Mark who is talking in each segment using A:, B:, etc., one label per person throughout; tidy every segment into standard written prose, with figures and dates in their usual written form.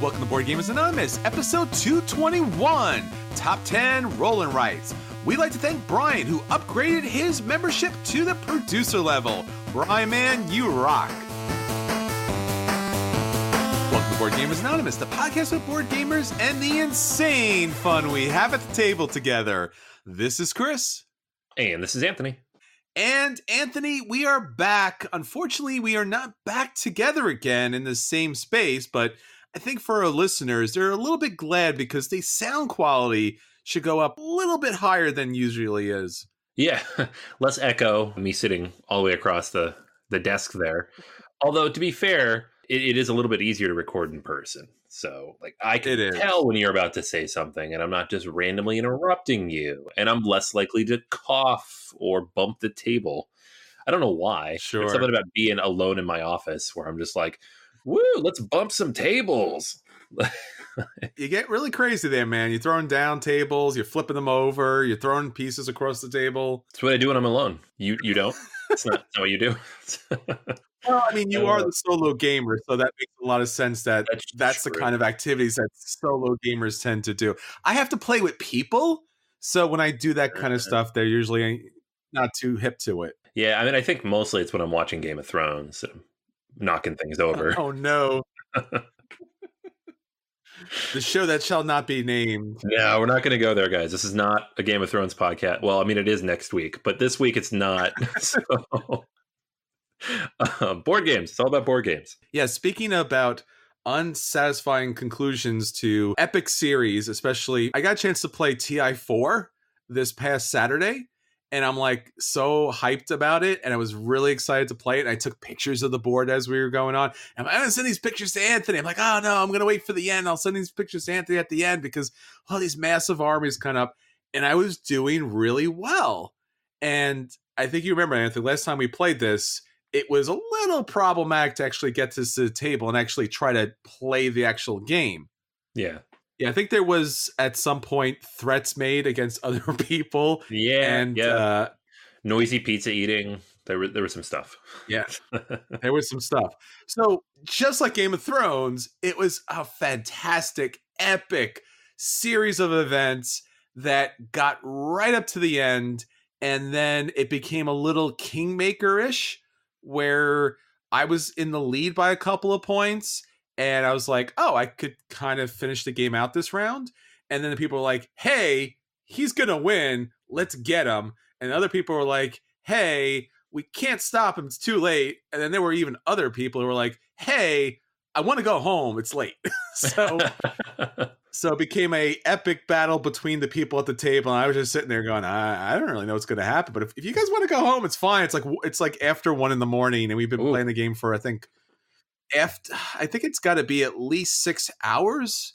A: Welcome to Board Gamers Anonymous, episode 221, Top 10 Roll-and Rights. We'd like to thank Brian, who upgraded his membership to the producer level. Brian, man, you rock. Welcome to Board Gamers Anonymous, the podcast with board gamers and the insane fun we have at the table together. This is Chris.
B: And this is Anthony.
A: And Anthony, we are back. Unfortunately, we are not back together again in the same space, but I think for our listeners, they're a little bit glad because the sound quality should go up a little bit higher than usually is.
B: Yeah, less echo, me sitting all the way across the desk there. Although, to be fair, it is a little bit easier to record in person. So, like, I can tell when you're about to say something, and I'm not just randomly interrupting you, and I'm less likely to cough or bump the table. I don't know why.
A: Sure.
B: There's something about being alone in my office where I'm just like, woo, let's bump some tables.
A: You get really crazy there, man. You're throwing down tables, you're flipping them over, you're throwing pieces across the table.
B: That's what I do when I'm alone. You don't? It's not what you do.
A: Well, I mean, you are the solo gamer, so that makes a lot of sense that that's the kind of activities that solo gamers tend to do. I have to play with people, so when I do that kind of stuff, they're usually not too hip to it.
B: Yeah, I mean, I think mostly it's when I'm watching Game of Thrones, knocking things over.
A: Oh, no. The show that shall not be named.
B: No, we're not going to go there, guys. This is not a Game of Thrones podcast. Well, I mean, it is next week, but this week it's not. So, board games. It's all about board games.
A: Yeah, speaking about unsatisfying conclusions to epic series, especially, I got a chance to play TI4 this past Saturday, and I'm like so hyped about it, and I was really excited to play it. And I took pictures of the board as we were going on. And I'm going to send these pictures to Anthony. I'm like, oh no, I'm going to wait for the end. I'll send these pictures to Anthony at the end because all these massive armies come up. And I was doing really well. And I think you remember, Anthony, last time we played this, it was a little problematic to actually get to the table and actually try to play the actual game.
B: Yeah.
A: Yeah, I think there was at some point threats made against other people.
B: Yeah,
A: and
B: noisy pizza eating. There was some stuff.
A: Yeah, there was some stuff. So just like Game of Thrones, it was a fantastic, epic series of events that got right up to the end, and then it became a little Kingmaker-ish, where I was in the lead by a couple of points. And I was like, oh, I could kind of finish the game out this round. And then the people were like, hey, he's going to win. Let's get him. And other people were like, hey, we can't stop him. It's too late. And then there were even other people who were like, hey, I want to go home. It's late. So it became a epic battle between the people at the table. And I was just sitting there going, I don't really know what's going to happen. But if you guys want to go home, it's fine. It's like after 1 a.m. and we've been playing the game for, I think it's got to be at least 6 hours.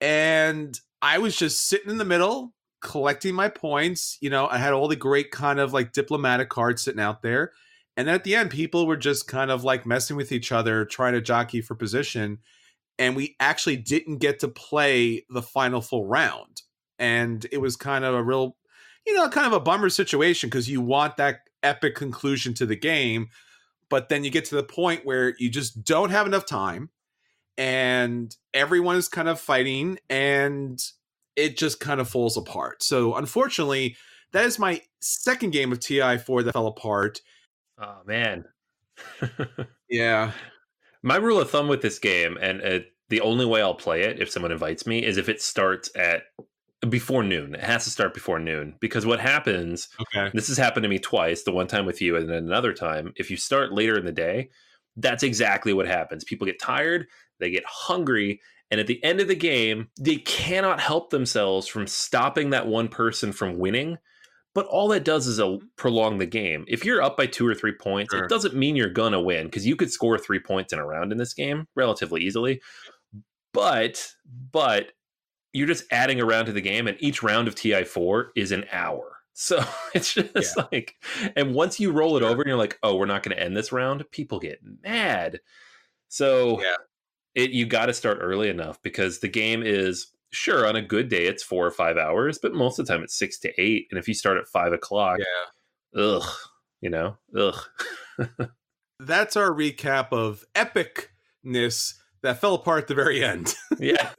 A: And I was just sitting in the middle, collecting my points. You know, I had all the great kind of like diplomatic cards sitting out there. And then at the end, people were just kind of like messing with each other, trying to jockey for position. And we actually didn't get to play the final full round. And it was kind of a real, kind of a bummer situation because you want that epic conclusion to the game. But then you get to the point where you just don't have enough time and everyone is kind of fighting and it just kind of falls apart. So unfortunately, that is my second game of TI4 that fell apart.
B: Oh, man.
A: Yeah.
B: My rule of thumb with this game, and the only way I'll play it if someone invites me, is if it starts at before noon. It has to start before noon because what happens, this has happened to me twice, the one time with you and then another time, if you start later in the day, that's exactly what happens. People get tired, they get hungry, and at the end of the game, they cannot help themselves from stopping that one person from winning. But all that does is prolong the game. If you're up by 2 or 3 points, It doesn't mean you're going to win because you could score 3 points in a round in this game relatively easily. But you're just adding a round to the game, and each round of TI4 is an hour. So it's just like, and once you roll it over and you're like, oh, we're not going to end this round, people get mad. So you got to start early enough because the game is, sure, on a good day, it's 4 or 5 hours, but most of the time it's 6 to 8. And if you start at 5 o'clock,
A: That's our recap of epicness that fell apart at the very end.
B: Yeah.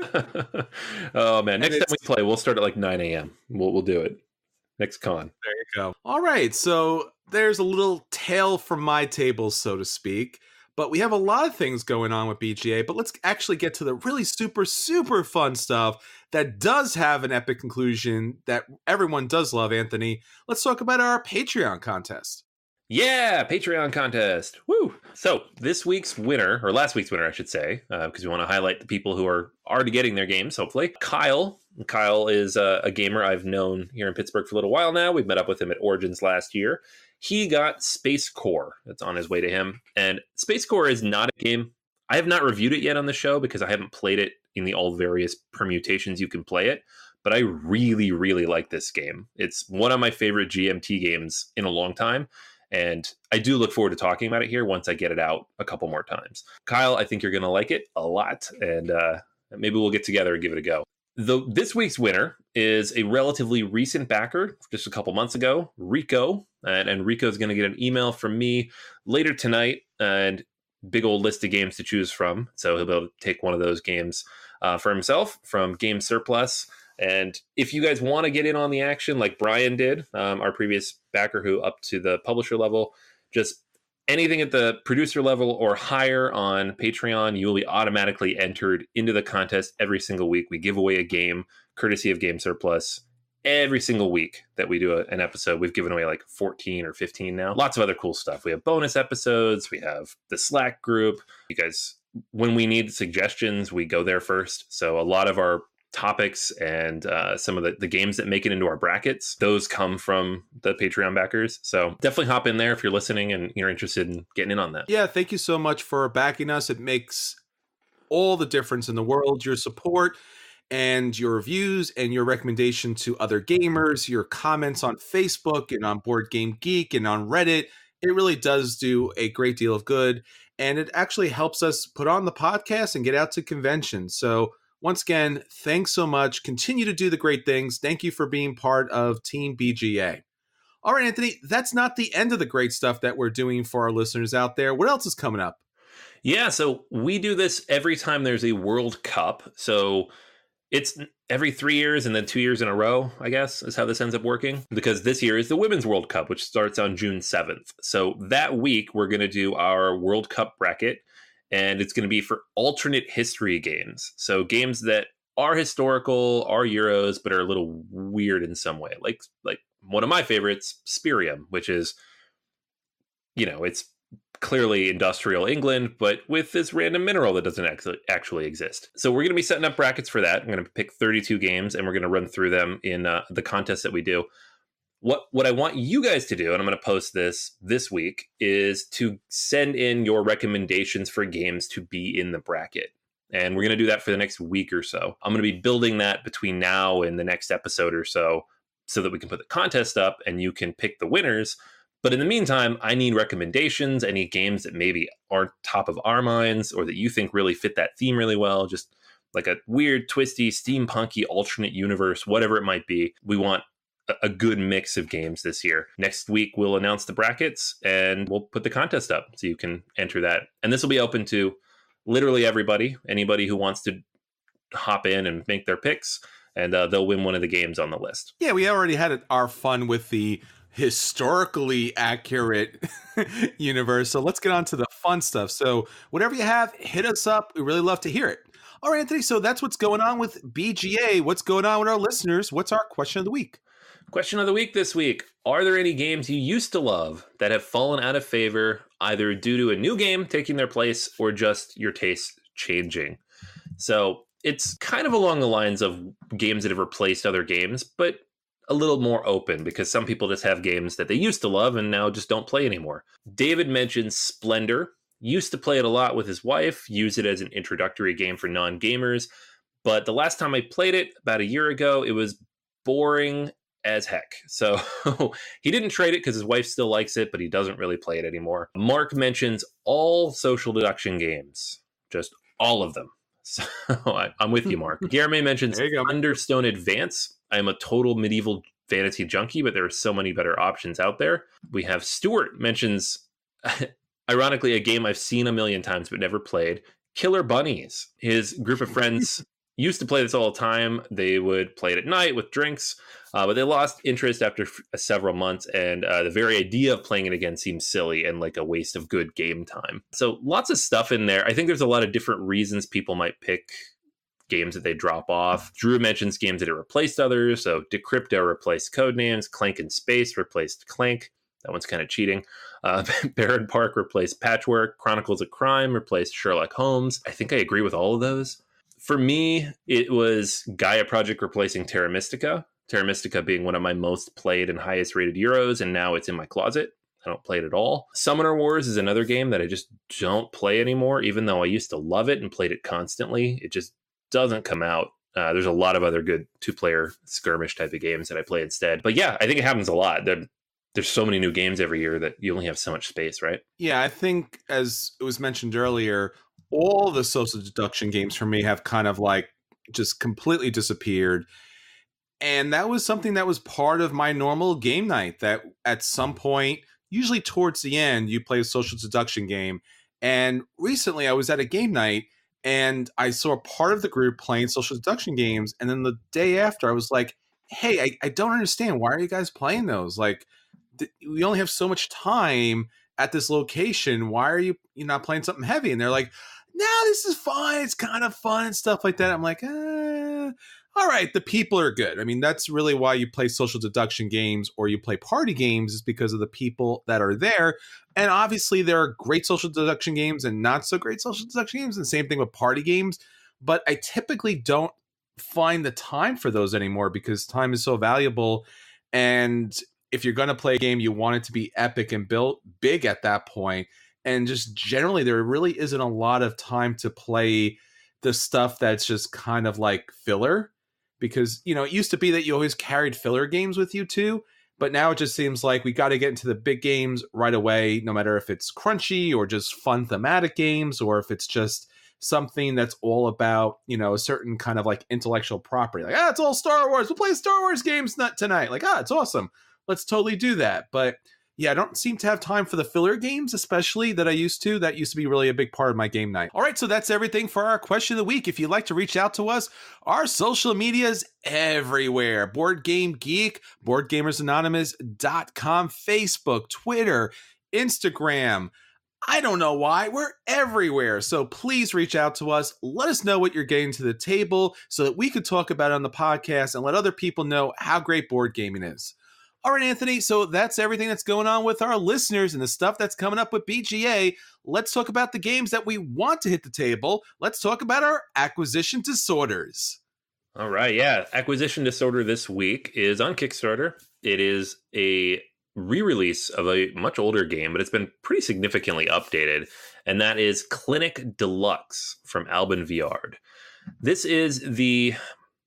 B: Oh man,
A: And
B: next time we play, we'll start at like 9 a.m. We'll do it. Next con.
A: There you go. All right, so there's a little tale from my table, so to speak. But we have a lot of things going on with BGA, but let's actually get to the really super, super fun stuff that does have an epic conclusion that everyone does love, Anthony. Let's talk about our Patreon contest.
B: Yeah, Patreon contest. Woo! So this week's winner, or last week's winner, I should say, because we want to highlight the people who are already getting their games, hopefully. Kyle. Kyle is a gamer I've known here in Pittsburgh for a little while now. We've met up with him at Origins last year. He got Space Core. That's on his way to him. And Space Core is not a game. I have not reviewed it yet on the show because I haven't played it in the all various permutations you can play it. But I really, really like this game. It's one of my favorite GMT games in a long time. And I do look forward to talking about it here once I get it out a couple more times. Kyle, I think you're going to like it a lot. And maybe we'll get together and give it a go. This week's winner is a relatively recent backer, just a couple months ago, Rico. And Rico's going to get an email from me later tonight and big old list of games to choose from. So he'll be able to take one of those games for himself from Game Surplus. And if you guys want to get in on the action like Brian did, our previous backer who up to the publisher level, just anything at the producer level or higher on Patreon, you will be automatically entered into the contest every single week. We give away a game courtesy of Game Surplus every single week that we do an episode. We've given away like 14 or 15 now. Lots of other cool stuff. We have bonus episodes. We have the Slack group. You guys, when we need suggestions, we go there first. So a lot of our topics and some of the games that make it into our brackets, those come from the Patreon backers. So definitely hop in there if you're listening and you're interested in getting in on that.
A: Yeah, thank you so much for backing us. It makes all the difference in the world. Your support and your reviews and your recommendation to other gamers, your comments on Facebook and on Board Game Geek and on Reddit, it really does do a great deal of good. And it actually helps us put on the podcast and get out to conventions. So once again, thanks so much. Continue to do the great things. Thank you for being part of Team BGA. All right, Anthony, that's not the end of the great stuff that we're doing for our listeners out there. What else is coming up?
B: Yeah, so we do this every time there's a World Cup. So it's every 3 years and then 2 years in a row, I guess, is how this ends up working. Because this year is the Women's World Cup, which starts on June 7th. So that week, we're going to do our World Cup bracket. And it's going to be for alternate history games. So games that are historical, are Euros, but are a little weird in some way. Like one of my favorites, Spirium, which is, it's clearly industrial England, but with this random mineral that doesn't actually exist. So we're going to be setting up brackets for that. I'm going to pick 32 games, and we're going to run through them in the contest that we do. What I want you guys to do, and I'm going to post this week, is to send in your recommendations for games to be in the bracket. And we're going to do that for the next week or so. I'm going to be building that between now and the next episode or so that we can put the contest up and you can pick the winners. But in the meantime, I need recommendations, any games that maybe aren't top of our minds or that you think really fit that theme really well, just like a weird, twisty, steampunky alternate universe, whatever it might be. We want a good mix of games this year. Next week, we'll announce the brackets and we'll put the contest up so you can enter that. And this will be open to literally everybody, anybody who wants to hop in and make their picks, and they'll win one of the games on the list.
A: Yeah, we already had our fun with the historically accurate universe. So let's get on to the fun stuff. So whatever you have, hit us up. We really love to hear it. All right, Anthony, so that's what's going on with BGA. What's going on with our listeners? What's our question of the week?
B: Question of the week this week. Are there any games you used to love that have fallen out of favor, either due to a new game taking their place or just your taste changing? So it's kind of along the lines of games that have replaced other games, but a little more open because some people just have games that they used to love and now just don't play anymore. David mentioned Splendor. Used to play it a lot with his wife, use it as an introductory game for non-gamers. But the last time I played it, about a year ago, it was boring as heck. So he didn't trade it because his wife still likes it, but he doesn't really play it anymore. Mark mentions all social deduction games, just all of them. So I'm with you, Mark. Guillermo mentions Thunderstone Advance. I'm a total medieval fantasy junkie, but there are so many better options out there. We have Stuart mentions, ironically, a game I've seen a million times but never played, Killer Bunnies. His group of friends used to play this all the time. They would play it at night with drinks, but they lost interest after several months, and the very idea of playing it again seems silly and like a waste of good game time. So lots of stuff in there. I think there's a lot of different reasons people might pick games that they drop off. Drew mentions games that it replaced others. So Decrypto replaced Codenames, Clank in Space replaced Clank. That one's kind of cheating. Barren Park replaced Patchwork. Chronicles of Crime replaced Sherlock Holmes. I think I agree with all of those. For me, it was Gaia Project replacing Terra Mystica. Terra Mystica being one of my most played and highest rated Euros, and now it's in my closet. I don't play it at all. Summoner Wars is another game that I just don't play anymore, even though I used to love it and played it constantly. It just doesn't come out. There's a lot of other good two-player skirmish type of games that I play instead. But yeah, I think it happens a lot. There's so many new games every year that you only have so much space, right?
A: Yeah, I think, as it was mentioned earlier, all the social deduction games for me have kind of like just completely disappeared. And that was something that was part of my normal game night, that at some point, usually towards the end, you play a social deduction game. And recently I was at a game night and I saw part of the group playing social deduction games. And then the day after, I was like, hey, I don't understand. Why are you guys playing those? Like, we only have so much time at this location. Why are you not playing something heavy? And they're like, no, this is fine. It's kind of fun and stuff like that. I'm like, all right, the people are good. I mean, that's really why you play social deduction games or you play party games, is because of the people that are there. And obviously there are great social deduction games and not so great social deduction games, and same thing with party games. But I typically don't find the time for those anymore because time is so valuable. And if you're going to play a game, you want it to be epic and built big at that point. And just generally, there really isn't a lot of time to play the stuff that's just kind of like filler. Because, it used to be that you always carried filler games with you too. But now it just seems like we got to get into the big games right away, no matter if it's crunchy or just fun thematic games, or if it's just something that's all about, a certain kind of like intellectual property. Like, it's all Star Wars. We'll play Star Wars games tonight. Like, it's awesome. Let's totally do that. But yeah, I don't seem to have time for the filler games, especially that I used to. That used to be really a big part of my game night. All right, so that's everything for our question of the week. If you'd like to reach out to us, our social media's everywhere. Board Game Geek, BoardGamersAnonymous.com, Facebook, Twitter, Instagram. I don't know why. We're everywhere. So please reach out to us. Let us know what you're getting to the table so that we could talk about it on the podcast and let other people know how great board gaming is. All right, Anthony, so that's everything that's going on with our listeners and the stuff that's coming up with BGA. Let's talk about the games that we want to hit the table. Let's talk about our acquisition disorders.
B: All right, yeah. Acquisition disorder this week is on Kickstarter. It is a re-release of a much older game, but it's been pretty significantly updated, and that is Clinic Deluxe from Alban Viard.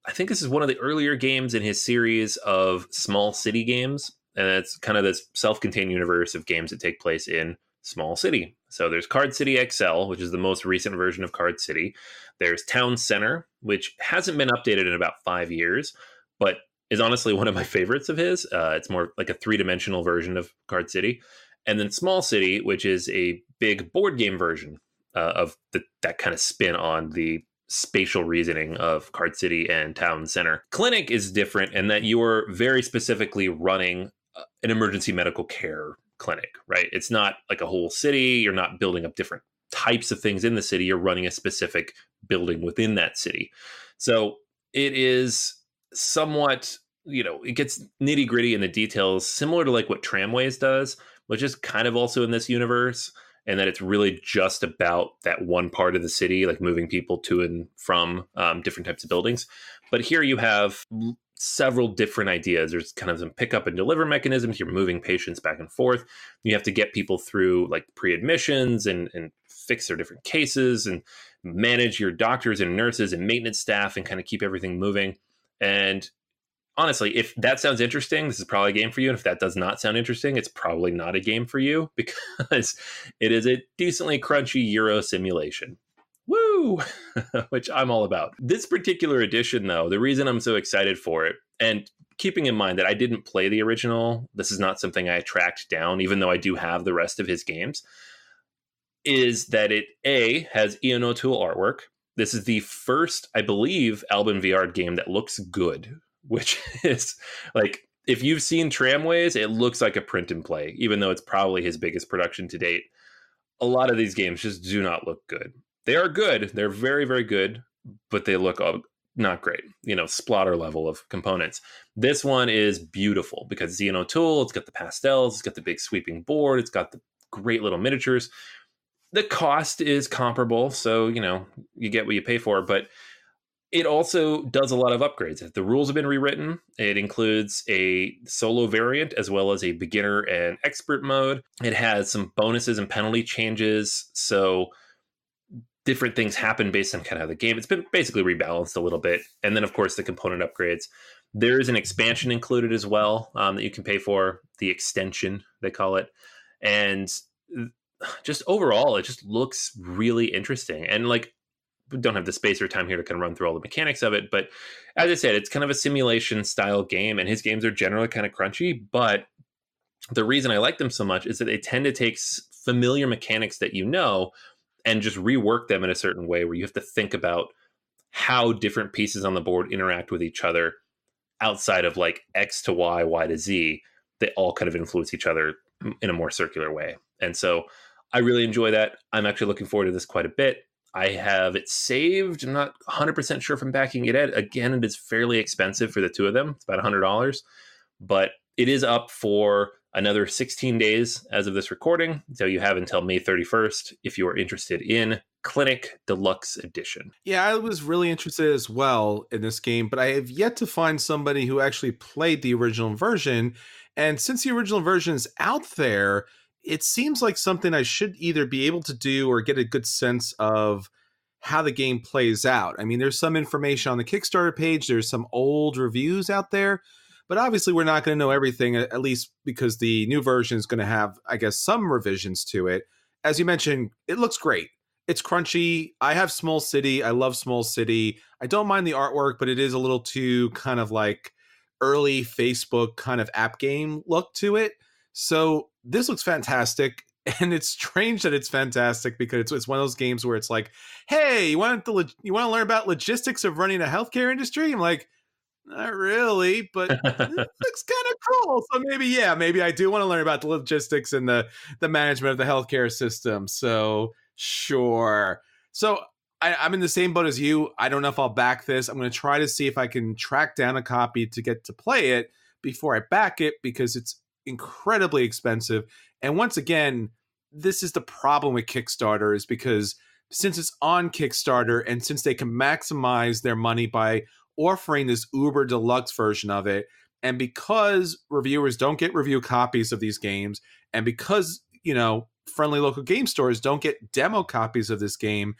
B: I think this is one of the earlier games in his series of small city games, and it's kind of this self-contained universe of games that take place in small city. So there's Card City XL, which is the most recent version of Card City. There's Town Center, which hasn't been updated in about 5 years, but is honestly one of my favorites of his. It's more like a three-dimensional version of Card City. And then Small City, which is a big board game version of that kind of spin on the spatial reasoning of Card City and Town Center. Clinic is different in that you are very specifically running an emergency medical care clinic, right? It's not like a whole city. You're not building up different types of things in the city. You're running a specific building within that city. So it is somewhat, it gets nitty gritty in the details, similar to like what Tramways does, which is kind of also in this universe. And that it's really just about that one part of the city, like moving people to and from different types of buildings. But here you have several different ideas. There's kind of some pick up and deliver mechanisms. You're moving patients back and forth. You have to get people through like pre-admissions and fix their different cases and manage your doctors and nurses and maintenance staff and kind of keep everything moving. And honestly, if that sounds interesting, this is probably a game for you. And if that does not sound interesting, it's probably not a game for you because it is a decently crunchy Euro simulation. Woo! Which I'm all about. This particular edition, though, the reason I'm so excited for it, and keeping in mind that I didn't play the original, this is not something I tracked down, even though I do have the rest of his games. is that it has Ian O'Toole artwork. This is the first, I believe, Alban Viard game that looks good, which is like, if you've seen Tramways, it looks like a print and play, even though it's probably his biggest production to date. A lot of these games just do not look good. They are good. They're very, very good, but they look not great, splatter level of components. This one is beautiful because it's Ian O'Toole. It's got the pastels. It's got the big sweeping board. It's got the great little miniatures. The cost is comparable, so, you get what you pay for, but it also does a lot of upgrades. The rules have been rewritten. It includes a solo variant as well as a beginner and expert mode. It has some bonuses and penalty changes, so different things happen based on kind of how the game. It's been basically rebalanced a little bit. And then, of course, the component upgrades. There is an expansion included as well that you can pay for, the extension, they call it. And just overall, it just looks really interesting. And like, we don't have the space or time here to kind of run through all the mechanics of it. But as I said, it's kind of a simulation style game, and his games are generally kind of crunchy. But the reason I like them so much is that they tend to take familiar mechanics that and just rework them in a certain way where you have to think about how different pieces on the board interact with each other outside of like X to Y, Y to Z. They all kind of influence each other in a more circular way. And so I really enjoy that. I'm actually looking forward to this quite a bit. I have it saved. I'm not 100% sure if I'm backing it at. Again, it is fairly expensive for the two of them. It's about $100. But it is up for another 16 days as of this recording. So you have until May 31st if you are interested in Clinic Deluxe Edition.
A: Yeah, I was really interested as well in this game, but I have yet to find somebody who actually played the original version. And since the original version is out there, it seems like something I should either be able to do or get a good sense of how the game plays out. I mean, there's some information on the Kickstarter page. There's some old reviews out there, but obviously we're not going to know everything, at least because the new version is going to have, I guess, some revisions to it. As you mentioned, it looks great. It's crunchy. I have Small City. I love Small City. I don't mind the artwork, but it is a little too kind of like early Facebook kind of app game look to it. So this looks fantastic, and it's strange that it's fantastic because it's one of those games where it's like, hey, you want to learn about logistics of running a healthcare industry? I'm like, not really, but it looks kind of cool. So maybe I do want to learn about the logistics and the management of the healthcare system. So sure. So I'm in the same boat as you. I don't know if I'll back this. I'm going to try to see if I can track down a copy to get to play it before I back it, because it's incredibly expensive. And once again, this is the problem with Kickstarter, is because since it's on Kickstarter and since they can maximize their money by offering this uber deluxe version of it, and because reviewers don't get review copies of these games, and because, friendly local game stores don't get demo copies of this game,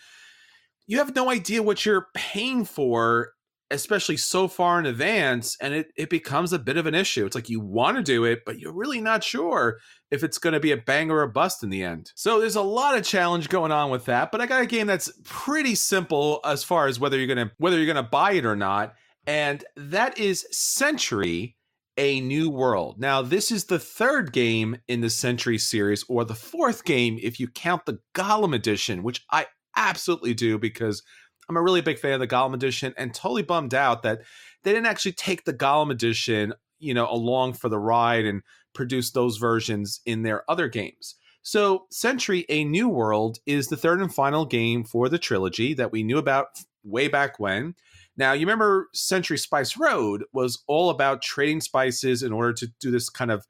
A: you have no idea what you're paying for, especially so far in advance, and it becomes a bit of an issue. It's like you want to do it, but you're really not sure if it's going to be a bang or a bust in the end. So there's a lot of challenge going on with that, but I got a game that's pretty simple as far as whether you're gonna buy it or not, and that is Century: A New World. Now, this is the third game in the Century series, or the fourth game if you count the Gollum edition, which I absolutely do, because I'm a really big fan of the Gollum edition, and totally bummed out that they didn't actually take the Gollum edition, along for the ride and produce those versions in their other games. So Century: A New World is the third and final game for the trilogy that we knew about way back when. Now, you remember Century Spice Road was all about trading spices in order to do this kind of,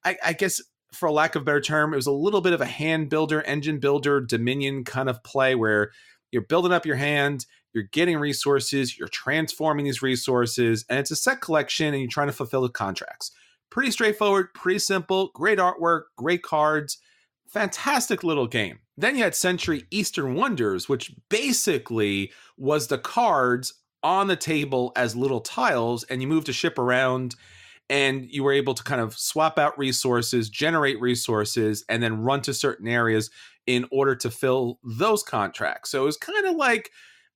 A: I guess, for lack of a better term, it was a little bit of a hand builder, engine builder, Dominion kind of play where you're building up your hand, you're getting resources, you're transforming these resources, and it's a set collection, and you're trying to fulfill the contracts. Pretty straightforward, pretty simple, great artwork, great cards, fantastic little game. Then you had Century Eastern Wonders, which basically was the cards on the table as little tiles, and you moved a ship around, and you were able to kind of swap out resources, generate resources, and then run to certain areas in order to fill those contracts. So it was kind of like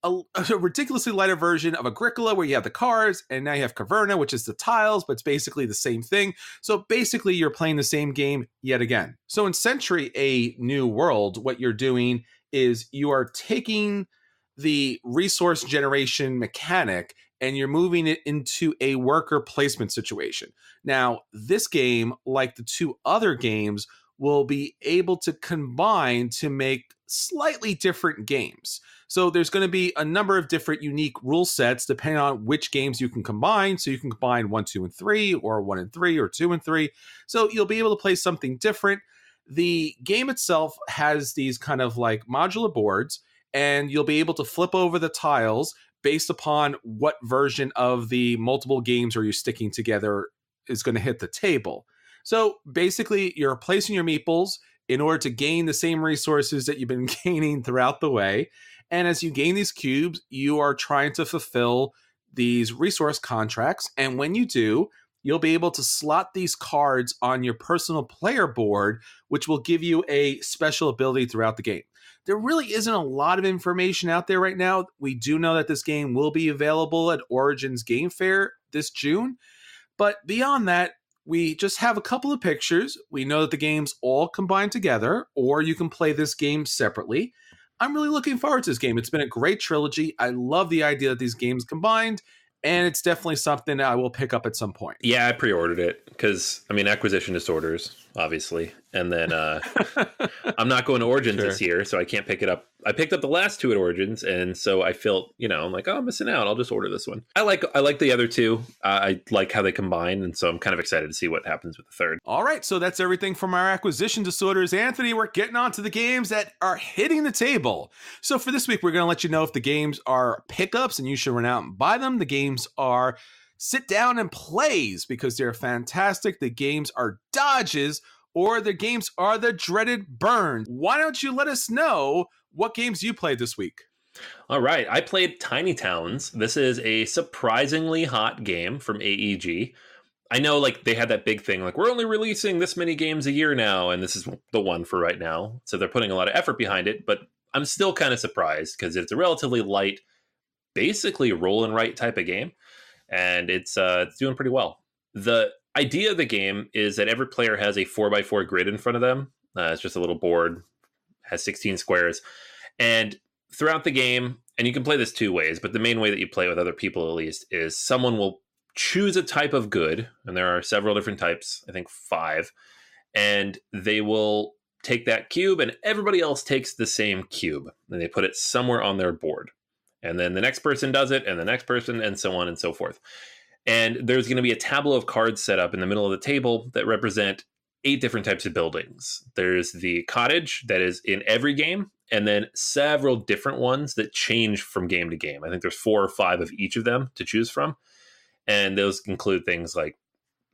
A: a ridiculously lighter version of Agricola where you have the cards, and now you have Caverna, which is the tiles, but it's basically the same thing. So basically, you're playing the same game yet again. So in Century, A New World, what you're doing is you are taking the resource generation mechanic and you're moving it into a worker placement situation. Now, this game, like the two other games, will be able to combine to make slightly different games. So there's going to be a number of different unique rule sets depending on which games you can combine. So you can combine 1, 2, and 3, or 1 and 3, or 2 and 3. So you'll be able to play something different. The game itself has these kind of like modular boards, and you'll be able to flip over the tiles based upon what version of the multiple games are you sticking together is going to hit the table. So basically, you're placing your meeples in order to gain the same resources that you've been gaining throughout the way. And as you gain these cubes, you are trying to fulfill these resource contracts. And when you do, you'll be able to slot these cards on your personal player board, which will give you a special ability throughout the game. There really isn't a lot of information out there right now. We do know that this game will be available at Origins Game Fair this June. But beyond that, we just have a couple of pictures. We know that the games all combine together, or you can play this game separately. I'm really looking forward to this game. It's been a great trilogy. I love the idea that these games combined, and it's definitely something I will pick up at some point.
B: Yeah, I pre-ordered it because, I mean, acquisition disorders, obviously. And then I'm not going to Origins this year, so I can't pick it up. I picked up the last two at Origins, and so I felt, I'm like, oh, I'm missing out. I'll just order this one. I like the other two. I like how they combine, and so I'm kind of excited to see what happens with the third.
A: All right, so that's everything from our acquisition disorders. Anthony, we're getting on to the games that are hitting the table. So for this week, we're going to let you know if the games are pickups and you should run out and buy them. The games are sit down and plays because they're fantastic. The games are dodges, or the games are the dreaded burn. Why don't you let us know what games you played this week?
B: All right. I played Tiny Towns. This is a surprisingly hot game from AEG. I know they had that big thing, we're only releasing this many games a year now, and this is the one for right now. So they're putting a lot of effort behind it, but I'm still kind of surprised because it's a relatively light, basically roll and write type of game, and it's doing pretty well. The idea of the game is that every player has a 4x4 grid in front of them. It's just a little board, has 16 squares. And throughout the game, and you can play this two ways, but the main way that you play with other people at least is someone will choose a type of good, and there are several different types, I think 5, and they will take that cube, and everybody else takes the same cube, and they put it somewhere on their board. And then the next person does it, and the next person, and so on and so forth. And there's going to be a tableau of cards set up in the middle of the table that represent 8 different types of buildings. There's the cottage that is in every game, and then several different ones that change from game to game. I think there's 4 or 5 of each of them to choose from. And those include things like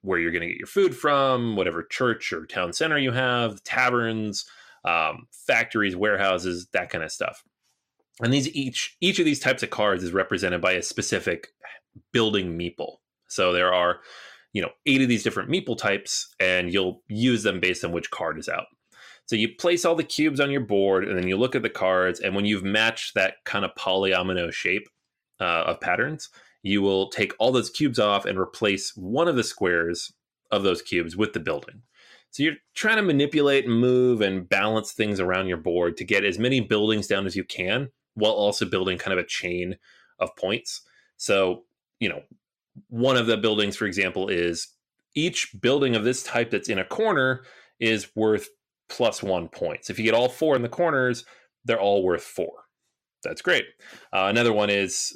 B: where you're going to get your food from, whatever church or town center you have, taverns, factories, warehouses, that kind of stuff. And each of these types of cards is represented by a specific building meeple. So there are, 8 of these different meeple types, and you'll use them based on which card is out. So you place all the cubes on your board, and then you look at the cards, and when you've matched that kind of polyomino shape of patterns, you will take all those cubes off and replace one of the squares of those cubes with the building. So you're trying to manipulate and move and balance things around your board to get as many buildings down as you can, while also building kind of a chain of points. So, one of the buildings, for example, is each building of this type that's in a corner is worth +1 points. If you get all 4 in the corners, they're all worth 4. That's great. Another one is,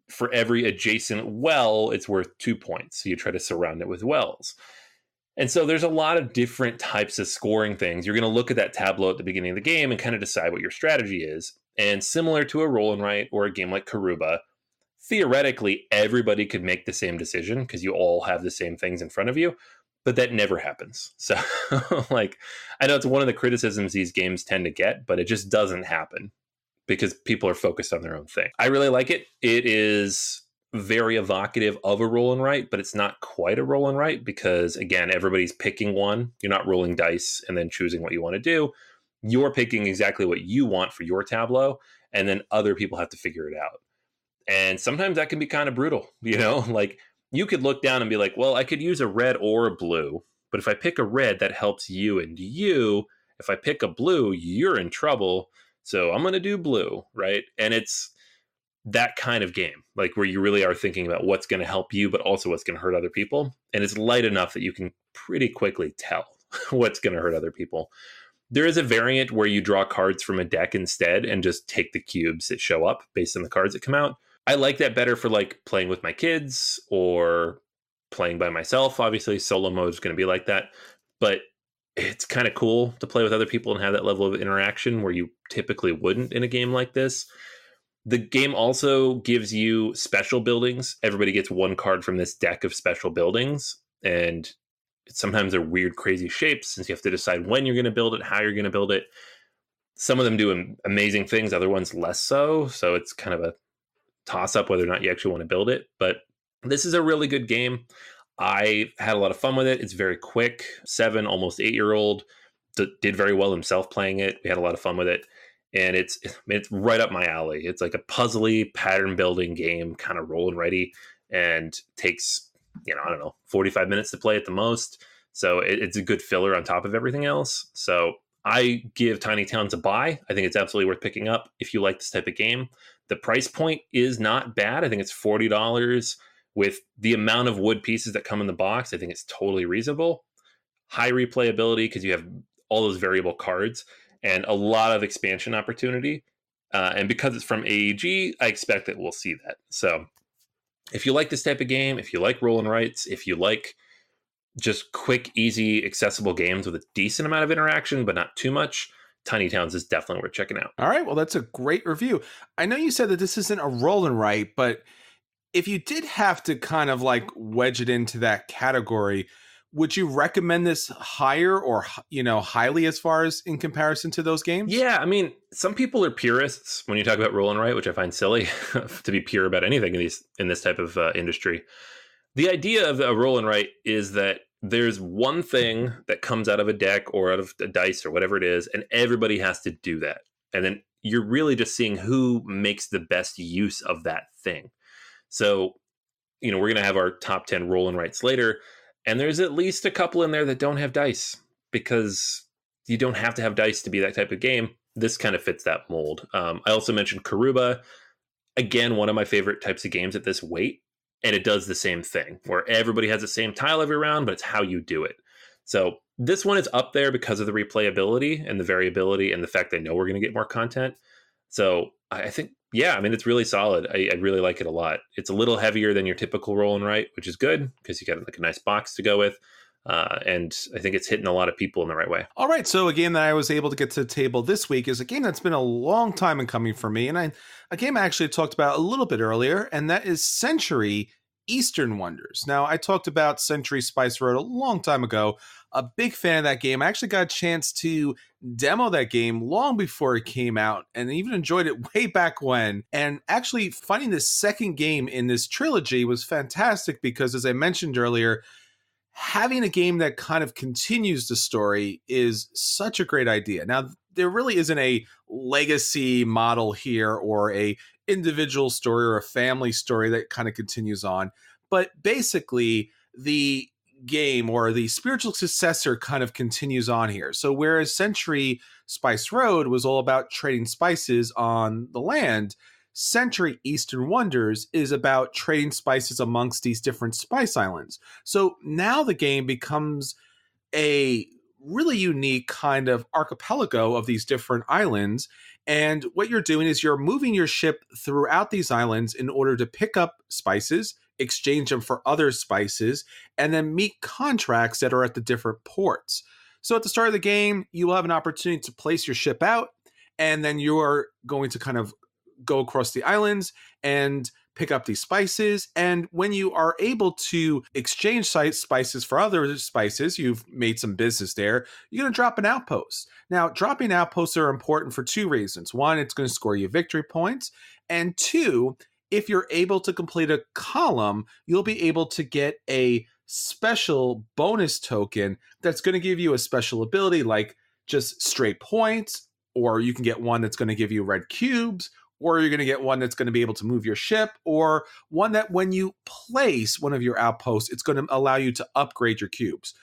B: for every adjacent well, it's worth 2 points. So you try to surround it with wells. And so there's a lot of different types of scoring things. You're going to look at that tableau at the beginning of the game and kind of decide what your strategy is. And similar to a roll and write or a game like Karuba, theoretically, everybody could make the same decision because you all have the same things in front of you, but that never happens. So I know it's one of the criticisms these games tend to get, but it just doesn't happen because people are focused on their own thing. I really like it. It is very evocative of a roll and write, but it's not quite a roll and write because, again, everybody's picking one. You're not rolling dice and then choosing what you want to do. You're picking exactly what you want for your tableau, and then other people have to figure it out. And sometimes that can be kind of brutal, like you could look down and be like, well, I could use a red or a blue, but if I pick a red, that helps you and you. If I pick a blue, you're in trouble. So I'm going to do blue, right? And it's that kind of game, like where you really are thinking about what's going to help you, but also what's going to hurt other people. And it's light enough that you can pretty quickly tell what's going to hurt other people. There is a variant where you draw cards from a deck instead and just take the cubes that show up based on the cards that come out. I like that better for like playing with my kids or playing by myself. Obviously, solo mode is going to be like that. But it's kind of cool to play with other people and have that level of interaction where you typically wouldn't in a game like this. The game also gives you special buildings. Everybody gets one card from this deck of special buildings. And sometimes they're weird, crazy shapes, since you have to decide when you're going to build it, how you're going to build it. Some of them do amazing things, other ones less so. So it's kind of a toss-up whether or not you actually want to build it. But this is a really good game. I had a lot of fun with it. It's very quick. 7, almost 8-year-old did very well himself playing it. We had a lot of fun with it. And it's right up my alley. It's like a puzzly pattern building game, kind of roll and ready, and takes, 45 minutes to play at the most. So it's a good filler on top of everything else. So I give Tiny Towns a buy. I think it's absolutely worth picking up if you like this type of game. The price point is not bad. I think it's $40 with the amount of wood pieces that come in the box. I think it's totally reasonable. High replayability because you have all those variable cards and a lot of expansion opportunity. And because it's from AEG, I expect that we'll see that. So if you like this type of game, if you like roll and writes, if you like just quick, easy, accessible games with a decent amount of interaction, but not too much, Tiny Towns is definitely worth checking out.
A: All right. Well, that's a great review. I know you said that this isn't a roll and write, but if you did have to kind of like wedge it into that category, would you recommend this higher or, highly as far as in comparison to those games?
B: Yeah. I mean, some people are purists when you talk about roll and write, which I find silly to be pure about anything in this type of industry. The idea of a roll and write is that there's one thing that comes out of a deck or out of a dice or whatever it is, and everybody has to do that. And then you're really just seeing who makes the best use of that thing. So, we're going to have our top 10 roll and writes later, and there's at least a couple in there that don't have dice because you don't have to have dice to be that type of game. This kind of fits that mold. I also mentioned Karuba. Again, one of my favorite types of games at this weight. And it does the same thing where everybody has the same tile every round, but it's how you do it. So this one is up there because of the replayability and the variability and the fact they know we're going to get more content. So I think, it's really solid. I really like it a lot. It's a little heavier than your typical roll and write, which is good because you got like a nice box to go with. And I think it's hitting a lot of people in the right way.
A: All right. So a game that I was able to get to the table this week is a game that's been a long time in coming for me. And a game I actually talked about a little bit earlier, and that is Century Eastern Wonders. Now, I talked about Century Spice Road a long time ago. A big fan of that game. I actually got a chance to demo that game long before it came out and even enjoyed it way back when. And actually finding this second game in this trilogy was fantastic because, as I mentioned earlier, having a game that kind of continues the story is such a great idea. Now, there really isn't a legacy model here or a individual story or a family story that kind of continues on. But basically, the game or the spiritual successor kind of continues on here. So whereas Century Spice Road was all about trading spices on the land, Century Eastern Wonders is about trading spices amongst these different spice islands. So now the game becomes a really unique kind of archipelago of these different islands. And what you're doing is you're moving your ship throughout these islands in order to pick up spices, exchange them for other spices, and then meet contracts that are at the different ports. So at the start of the game, you will have an opportunity to place your ship out, and then you're going to kind of go across the islands and pick up these spices. And when you are able to exchange spices for other spices, you've made some business there, you're going to drop an outpost. Now, dropping outposts are important for two reasons. One, it's going to score you victory points. And two, if you're able to complete a column, you'll be able to get a special bonus token that's going to give you a special ability like just straight points, or you can get one that's going to give you red cubes, or you're going to get one that's going to be able to move your ship, or one that when you place one of your outposts, it's going to allow you to upgrade your cubes.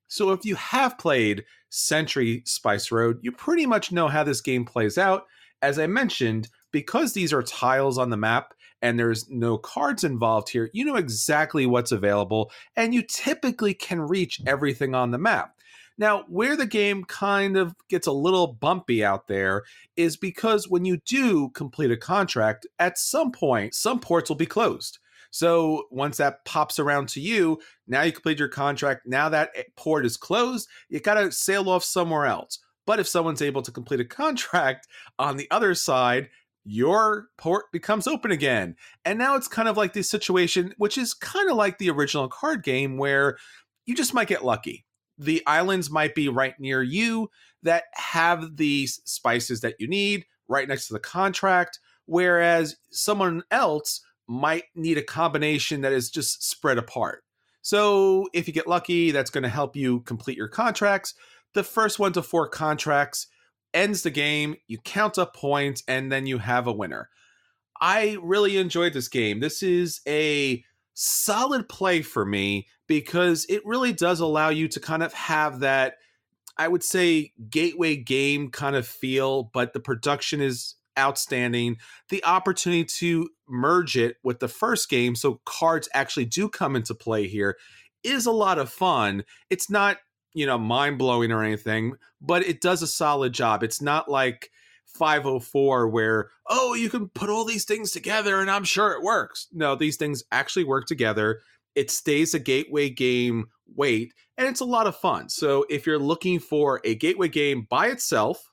A: So if you have played Century Spice Road, you pretty much know how this game plays out. As I mentioned, because these are tiles on the map and there's no cards involved here, you know exactly what's available, and you typically can reach everything on the map. Now, where the game kind of gets a little bumpy out there is because when you do complete a contract, at some point, some ports will be closed. So once that pops around to you, now you complete your contract. Now that port is closed, you got to sail off somewhere else. But if someone's able to complete a contract on the other side, your port becomes open again. And now it's kind of like this situation, which is kind of like the original card game where you just might get lucky. The islands might be right near you that have the spices that you need right next to the contract, whereas someone else might need a combination that is just spread apart. So if you get lucky, that's going to help you complete your contracts. The first 1 to 4 contracts ends the game, you count up points, and then you have a winner. I really enjoyed this game. This is a solid play for me because it really does allow you to kind of have that, I would say, gateway game kind of feel, but the production is outstanding. The opportunity to merge it with the first game, so cards actually do come into play here, is a lot of fun. It's not, mind-blowing or anything, but it does a solid job. It's not like 504 where, you can put all these things together and I'm sure it works. No, these things actually work together. It stays a gateway game weight, and it's a lot of fun. So if you're looking for a gateway game by itself,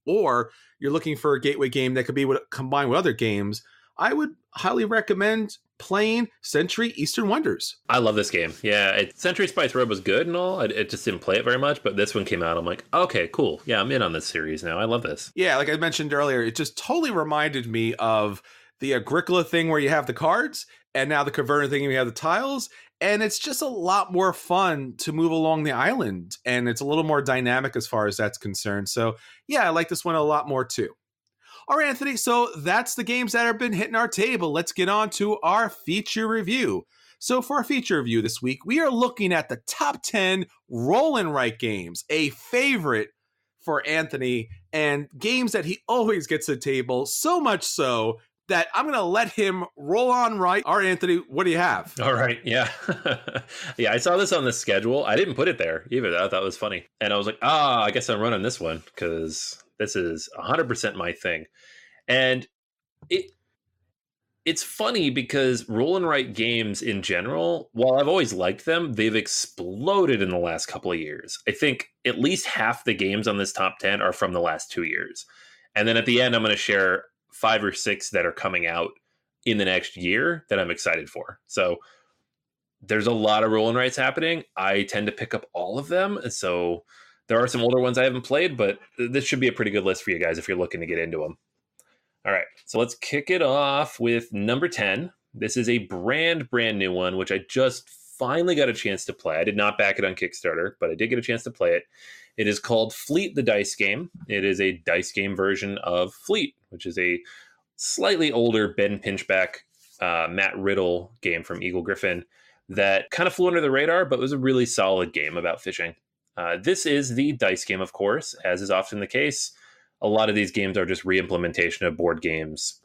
A: or you're looking for a gateway game that could be combined with other games, I would highly recommend playing Century Eastern Wonders.
B: I love this game. Yeah, Century Spice Road was good and all. I just didn't play it very much, but this one came out. I'm like, okay, cool. Yeah, I'm in on this series now. I love this.
A: Yeah, like I mentioned earlier, it just totally reminded me of the Agricola thing where you have the cards, and now the Converter thing where you have the tiles. And it's just a lot more fun to move along the island, and it's a little more dynamic as far as that's concerned. So yeah, I like this one a lot more too. All right, Anthony, so that's the games that have been hitting our table. Let's get on to our feature review. So for our feature review this week, we are looking at the top 10 roll and write games, a favorite for Anthony, and games that he always gets to the table, so much so that I'm going to let him roll on right. All right, Anthony, what do you have?
B: All right, yeah. Yeah, I saw this on the schedule. I didn't put it there either. I thought it was funny. And I was like, I guess I'm running this one because this is 100% my thing. And it's funny because roll and write games in general, while I've always liked them, they've exploded in the last couple of years. I think at least half the games on this top 10 are from the last 2 years. And then at the end, I'm going to share 5 or 6 that are coming out in the next year that I'm excited for. So there's a lot of roll and writes happening. I tend to pick up all of them. So there are some older ones I haven't played, but this should be a pretty good list for you guys if you're looking to get into them. All right, so let's kick it off with number 10. This is a brand new one, which I just finally got a chance to play. I did not back it on Kickstarter, but I did get a chance to play it. It is called Fleet the Dice Game. It is a dice game version of Fleet, which is a slightly older Ben Pinchback, Matt Riddle game from Eagle Gryphon that kind of flew under the radar, but was a really solid game about fishing. This is the dice game, of course, as is often the case. A lot of these games are just re-implementation of board games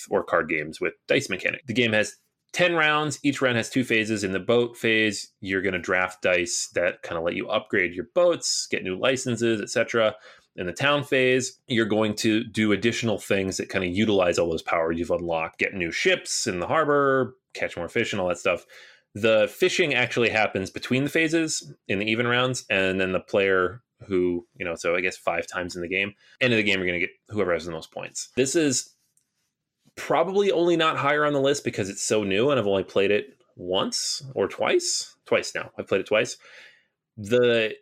B: or card games with dice mechanic. The game has 10 rounds. Each round has 2 phases. In the boat phase, you're going to draft dice that kind of let you upgrade your boats, get new licenses, etc. In the town phase, you're going to do additional things that kind of utilize all those powers you've unlocked, get new ships in the harbor, catch more fish and all that stuff. The fishing actually happens between the phases in the even rounds, and then the player who, so I guess 5 times in the game. End of the game, you're going to get whoever has the most points. This is probably only not higher on the list because it's so new and I've only played it once or twice. Twice now. I've played it twice. The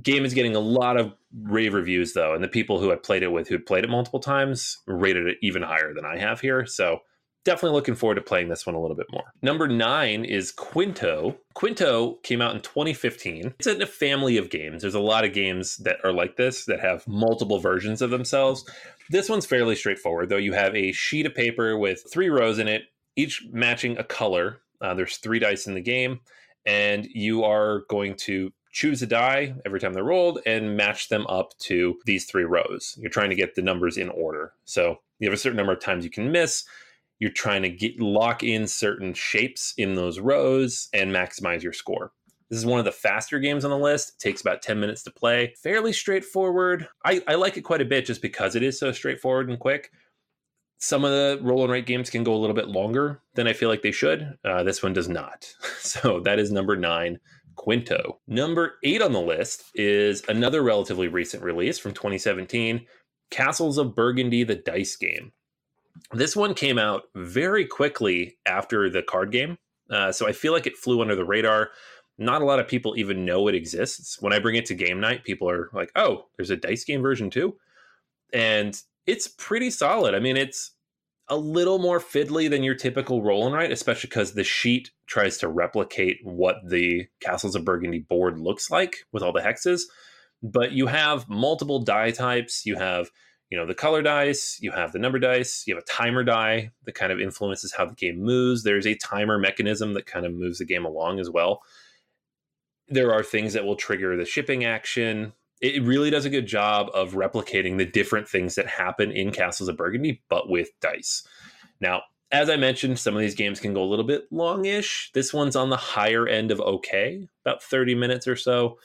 B: game is getting a lot of rave reviews though, and the people who I played it with who'd played it multiple times rated it even higher than I have here. So definitely looking forward to playing this one a little bit more. Number 9 is Quinto. Quinto came out in 2015. It's in a family of games. There's a lot of games that are like this that have multiple versions of themselves. This one's fairly straightforward, though. You have a sheet of paper with 3 rows in it, each matching a color. There's 3 dice in the game, and you are going to choose a die every time they're rolled and match them up to these 3 rows. You're trying to get the numbers in order. So you have a certain number of times you can miss. You're trying to lock in certain shapes in those rows and maximize your score. This is one of the faster games on the list. It takes about 10 minutes to play. Fairly straightforward. I like it quite a bit just because it is so straightforward and quick. Some of the roll and write games can go a little bit longer than I feel like they should. This one does not. So that is number 9, Quinto. Number 8 on the list is another relatively recent release from 2017, Castles of Burgundy, the dice game. This one came out very quickly after the card game, so I feel like it flew under the radar. Not a lot of people even know it exists. When I bring it to game night, people are like, oh, there's a dice game version too? And it's pretty solid. I mean, it's a little more fiddly than your typical roll and write, especially because the sheet tries to replicate what the Castles of Burgundy board looks like with all the hexes. But you have multiple die types. You have the color dice, you have the number dice, you have a timer die that kind of influences how the game moves. There's a timer mechanism that kind of moves the game along as well. There are things that will trigger the shipping action. It really does a good job of replicating the different things that happen in Castles of Burgundy, but with dice. Now, as I mentioned, some of these games can go a little bit longish. This one's on the higher end of okay, about 30 minutes or so.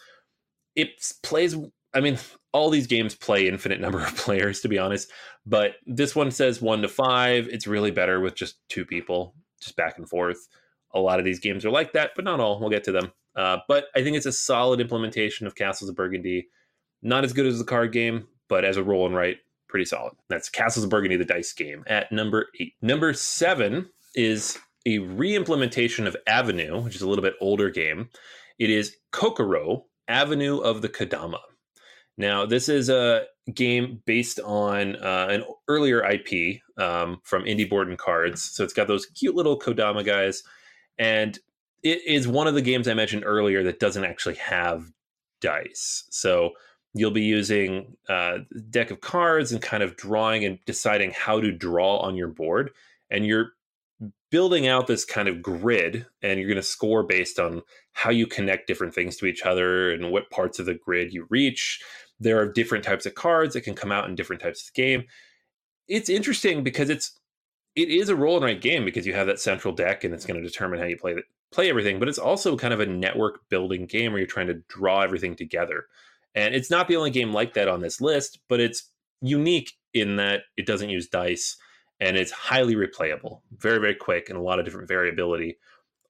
B: It plays, I mean, all these games play infinite number of players, to be honest, but this one says 1 to 5. It's really better with just 2 people, just back and forth. A lot of these games are like that, but not all. We'll get to them. But I think it's a solid implementation of Castles of Burgundy. Not as good as the card game, but as a roll and write, pretty solid. That's Castles of Burgundy, the dice game, at number 8. Number 7 is a re-implementation of Avenue, which is a little bit older game. It is Kokoro, Avenue of the Kodama. Now, this is a game based on an earlier IP from Indie Board and Cards. So it's got those cute little Kodama guys. And it is one of the games I mentioned earlier that doesn't actually have dice. So you'll be using a deck of cards and kind of drawing and deciding how to draw on your board. And you're building out this kind of grid, and you're going to score based on how you connect different things to each other and what parts of the grid you reach. There are different types of cards that can come out in different types of game. It's interesting because it is a roll and write game because you have that central deck and it's going to determine how you play everything, but it's also kind of a network building game where you're trying to draw everything together. And it's not the only game like that on this list, but it's unique in that it doesn't use dice and it's highly replayable, very, very quick, and a lot of different variability.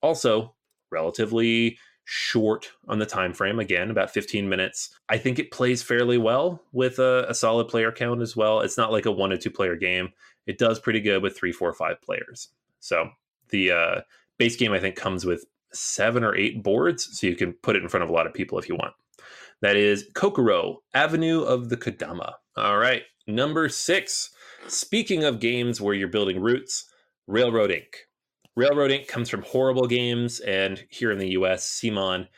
B: Also, relatively short on the time frame, again, about 15 minutes. I think it plays fairly well with a solid player count as well. It's not like a 1 to 2 player game. It does pretty good with 3, 4, 5 players. So the base game, I think, comes with 7 or 8 boards, so you can put it in front of a lot of people if you want. That is Kokoro, Avenue of the Kodama. All right, number 6. Speaking of games where you're building routes, Railroad Inc. Railroad Inc. comes from Horrible Games and here in the US, Simon.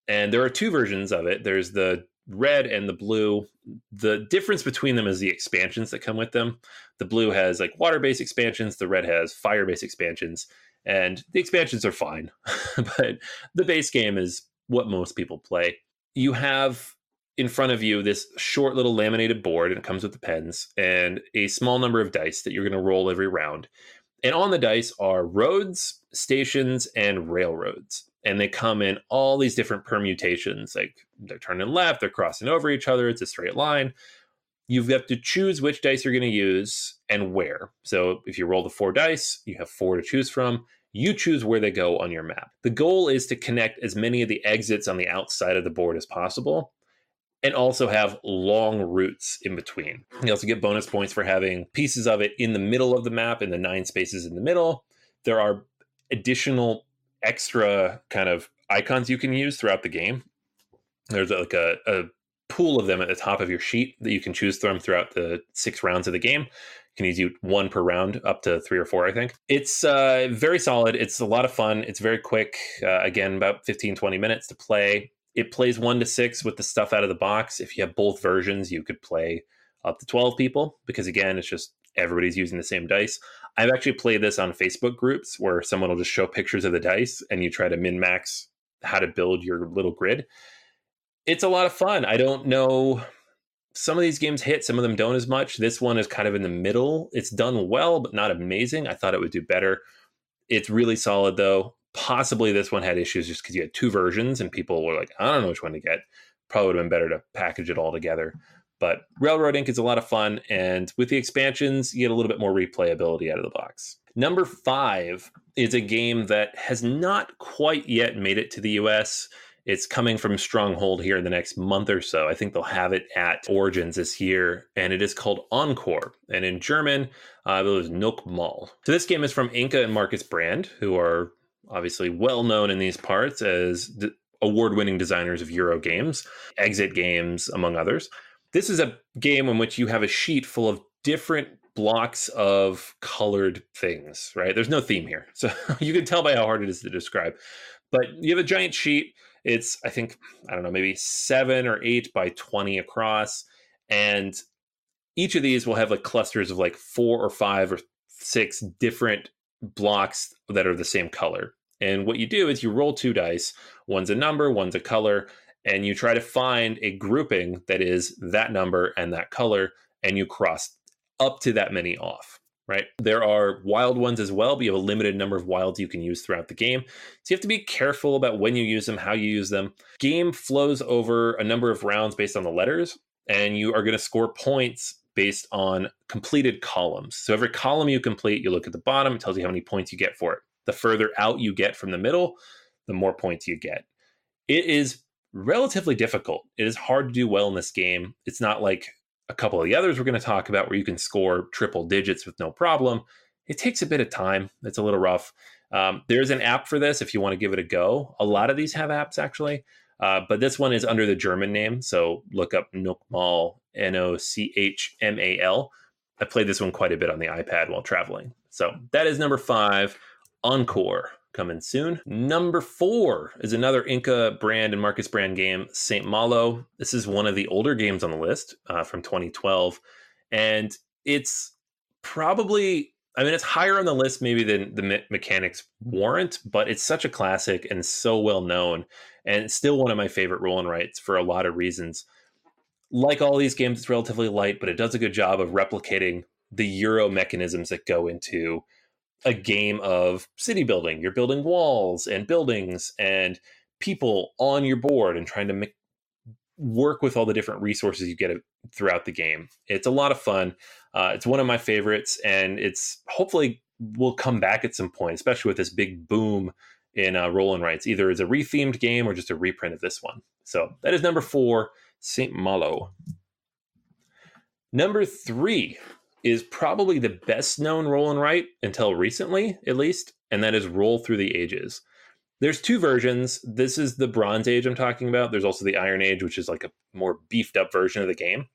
B: And there are 2 versions of it. There's the red and the blue. The difference between them is the expansions that come with them. The blue has like water-based expansions. The red has fire-based expansions. And the expansions are fine. But the base game is what most people play. You have in front of you this short little laminated board, and it comes with the pens, and a small number of dice that you're going to roll every round. And on the dice are roads, stations, and railroads. And they come in all these different permutations. Like they're turning left, they're crossing over each other, it's a straight line. You've got to choose which dice you're going to use and where. So if you roll the 4 dice, you have 4 to choose from. You choose where they go on your map. The goal is to connect as many of the exits on the outside of the board as possible, and also have long routes in between. You also get bonus points for having pieces of it in the middle of the map, in the 9 spaces in the middle. There are additional extra kind of icons you can use throughout the game. There's like a pool of them at the top of your sheet that you can choose from throughout the 6 rounds of the game. You can use 1 per round, up to 3 or 4, I think. It's very solid. It's a lot of fun. It's very quick. Again, about 15, 20 minutes to play. It plays 1 to 6 with the stuff out of the box. If you have both versions, you could play up to 12 people, because again, it's just everybody's using the same dice. I've actually played this on Facebook groups where someone will just show pictures of the dice and you try to min-max how to build your little grid. It's a lot of fun. I don't know. Some of these games hit, some of them don't as much. This one is kind of in the middle. It's done well, but not amazing. I thought it would do better. It's really solid, though. Possibly this one had issues just because you had 2 versions and people were like, I don't know which one to get. Probably would have been better to package it all together. But Railroad Inc. is a lot of fun, and with the expansions, you get a little bit more replayability out of the box. Number 5 is a game that has not quite yet made it to the US. It's coming from Stronghold here in the next month or so. I think they'll have it at Origins this year, and it is called Encore. And in German, it was Nochmal. So this game is from Inka and Marcus Brand, who are obviously well known in these parts as award-winning designers of Euro games, exit games, among others. This is a game in which you have a sheet full of different blocks of colored things, right? There's no theme here. So you can tell by how hard it is to describe. But you have a giant sheet. It's, I think, I don't know, maybe 7 or 8 by 20 across. And each of these will have like clusters of like 4 or 5 or 6 different blocks that are the same color. And what you do is you roll 2 dice. One's a number, one's a color. And you try to find a grouping that is that number and that color, and you cross up to that many off, right? There are wild ones as well, but you have a limited number of wilds you can use throughout the game. So you have to be careful about when you use them, how you use them. Game flows over a number of rounds based on the letters, and you are going to score points based on completed columns. So every column you complete, you look at the bottom, it tells you how many points you get for it. The further out you get from the middle, the more points you get. It is relatively difficult. It is hard to do well in this game. It's not like a couple of the others we're going to talk about where you can score triple digits with no problem. It takes a bit of time. It's a little rough. There's an app for this if you want to give it a go. A lot of these have apps, actually. But this one is under the German name. So look up Nochmal, Nochmal. I played this one quite a bit on the iPad while traveling. So that is number 5, Encore. Coming soon. Number 4 is another Inka Brand and Marcus Brand game, St. Malo. This is one of the older games on the list from 2012. And it's probably, I mean, it's higher on the list maybe than the mechanics warrant, but it's such a classic and so well known. And it's still one of my favorite roll and writes for a lot of reasons. Like all these games, it's relatively light, but it does a good job of replicating the Euro mechanisms that go into a game of city building. You're building walls and buildings and people on your board and trying to work with all the different resources you get throughout the game. It's a lot of fun. It's one of my favorites, and it's hopefully will come back at some point, especially with this big boom in roll and writes, either as a rethemed game or just a reprint of this one. So that is number 4, St. Malo. Number 3 is probably the best known roll and write until recently, at least, and that is Roll Through the Ages. There's 2 versions. This is the Bronze Age I'm talking about. There's also the Iron Age, which is like a more beefed up version of the game.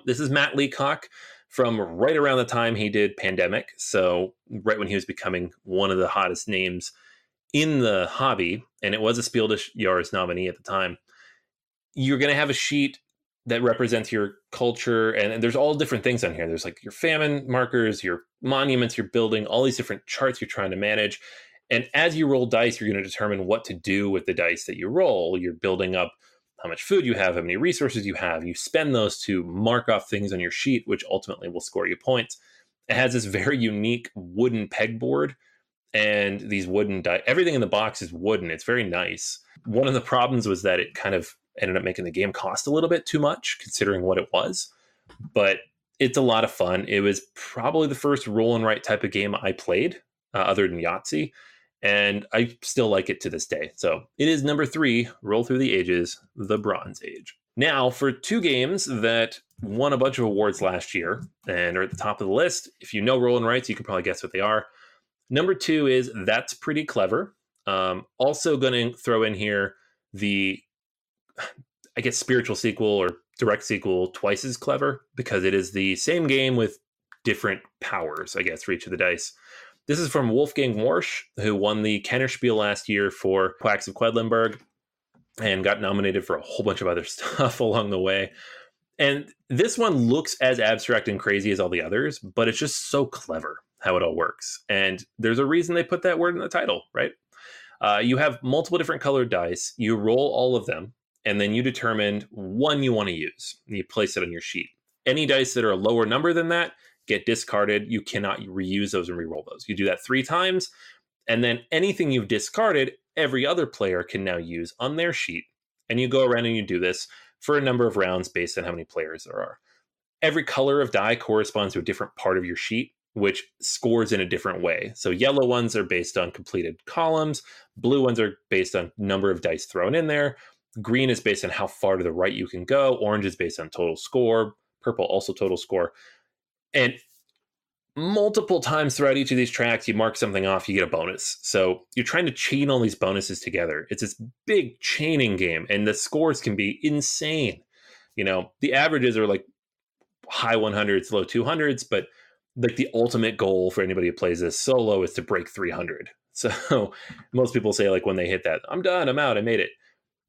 B: This is Matt Leacock from right around the time he did Pandemic. So right when he was becoming one of the hottest names in the hobby, and it was a Spiel des Jahres nominee at the time. You're going to have a sheet that represents your culture, and there's all different things on here. There's like your famine markers, your monuments you're building, all these different charts you're trying to manage. And as you roll dice, you're going to determine what to do with the dice that you roll. You're building up how much food you have, how many resources you have. You spend those to mark off things on your sheet, which ultimately will score you points. It has this very unique wooden pegboard and these wooden dice. Everything in the box is wooden. It's very nice. One of the problems was that it kind of ended up making the game cost a little bit too much considering what it was, but it's a lot of fun. It was probably the first roll and write type of game I played other than Yahtzee, and I still like it to this day. So it is number 3, Roll Through the Ages, the Bronze Age. Now for 2 games that won a bunch of awards last year and are at the top of the list. If you know roll and writes, you can probably guess what they are. Number 2 is That's Pretty Clever. Also going to throw in here I guess, spiritual sequel or direct sequel twice as clever because it is the same game with different powers, I guess, for each of the dice. This is from Wolfgang Warsch, who won the Kennerspiel last year for Quacks of Quedlinburg and got nominated for a whole bunch of other stuff along the way. And this one looks as abstract and crazy as all the others, but it's just so clever how it all works. And there's a reason they put that word in the title, right? You have multiple different colored dice. You roll all of them, and then you determine one you want to use. And you place it on your sheet. Any dice that are a lower number than that get discarded. You cannot reuse those and re-roll those. You do that 3 times, and then anything you've discarded, every other player can now use on their sheet. And you go around and you do this for a number of rounds based on how many players there are. Every color of die corresponds to a different part of your sheet, which scores in a different way. So yellow ones are based on completed columns. Blue ones are based on number of dice thrown in there. Green is based on how far to the right you can go. Orange is based on total score. Purple also total score. And multiple times throughout each of these tracks, you mark something off, you get a bonus. So you're trying to chain all these bonuses together. It's this big chaining game, and the scores can be insane. You know, the averages are like high 100s, low 200s, but like the ultimate goal for anybody who plays this solo is to break 300. So most people say, like, when they hit that, I'm done, I'm out, I made it.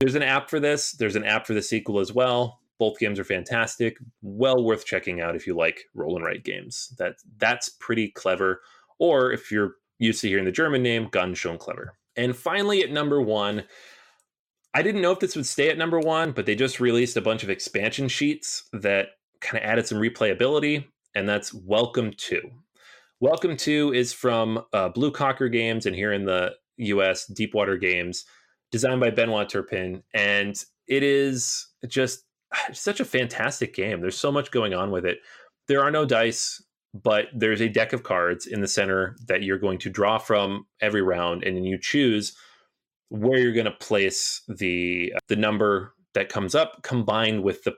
B: There's an app for this. There's an app for the sequel as well. Both games are fantastic. Well worth checking out if you like roll and write games. That's pretty clever. Or if you're used to hearing the German name, Ganz schön clever. And finally, at number 1, I didn't know if this would stay at number 1, but they just released a bunch of expansion sheets that kind of added some replayability, and that's Welcome To. Welcome To is from Blue Cocker Games, and here in the US, Deepwater Games, designed by Benoit Turpin. And it is just such a fantastic game. There's so much going on with it. There are no dice, but there's a deck of cards in the center that you're going to draw from every round, and then you choose where you're going to place the number that comes up combined with the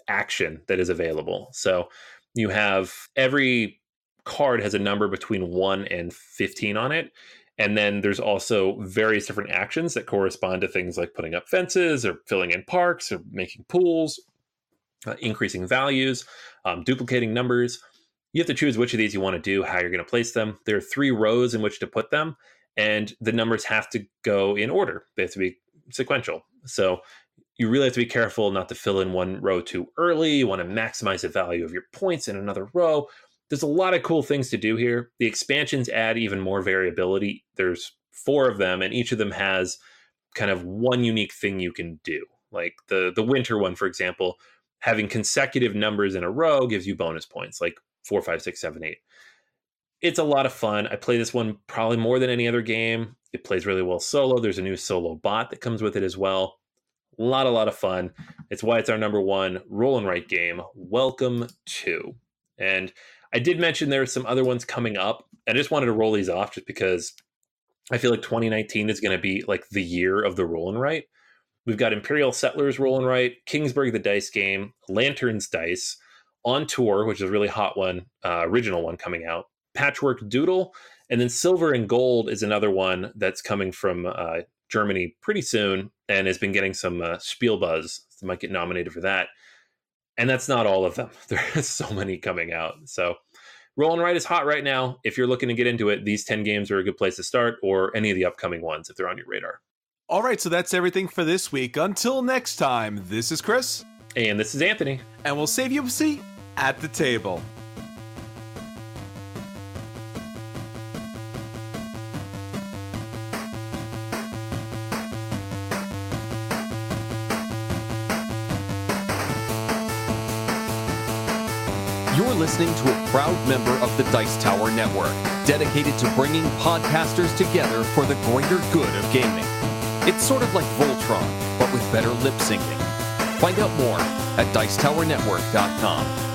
B: action that is available. So you have every card has a number between 1 and 15 on it. And then there's also various different actions that correspond to things like putting up fences or filling in parks or making pools, increasing values, duplicating numbers. You have to choose which of these you want to do, how you're going to place them. There are 3 rows in which to put them, and the numbers have to go in order. They have to be sequential. So you really have to be careful not to fill in one row too early. You want to maximize the value of your points in another row. There's a lot of cool things to do here. The expansions add even more variability. There's 4 of them, and each of them has kind of one unique thing you can do. Like the winter one, for example, having consecutive numbers in a row gives you bonus points, like 4, 5, 6, 7, 8. It's a lot of fun. I play this one probably more than any other game. It plays really well solo. There's a new solo bot that comes with it as well. A lot of fun. It's why it's our number 1 roll and write game. Welcome To. And I did mention there are some other ones coming up. I just wanted to roll these off just because I feel like 2019 is going to be like the year of the roll and write. We've got Imperial Settlers roll and write, Kingsburg the dice game, Lanterns Dice, On Tour, which is a really hot one, original one coming out, Patchwork Doodle, and then Silver and Gold is another one that's coming from Germany pretty soon and has been getting some spiel buzz. So might get nominated for that. And that's not all of them. There's so many coming out. So roll and write is hot right now. If you're looking to get into it, these 10 games are a good place to start, or any of the upcoming ones if they're on your radar.
A: All right, so that's everything for this week. Until next time, this is Chris.
B: And this is Anthony.
A: And we'll save you a seat at the table.
C: You're listening to a proud member of the Dice Tower Network, dedicated to bringing podcasters together for the greater good of gaming. It's sort of like Voltron, but with better lip syncing. Find out more at dicetowernetwork.com.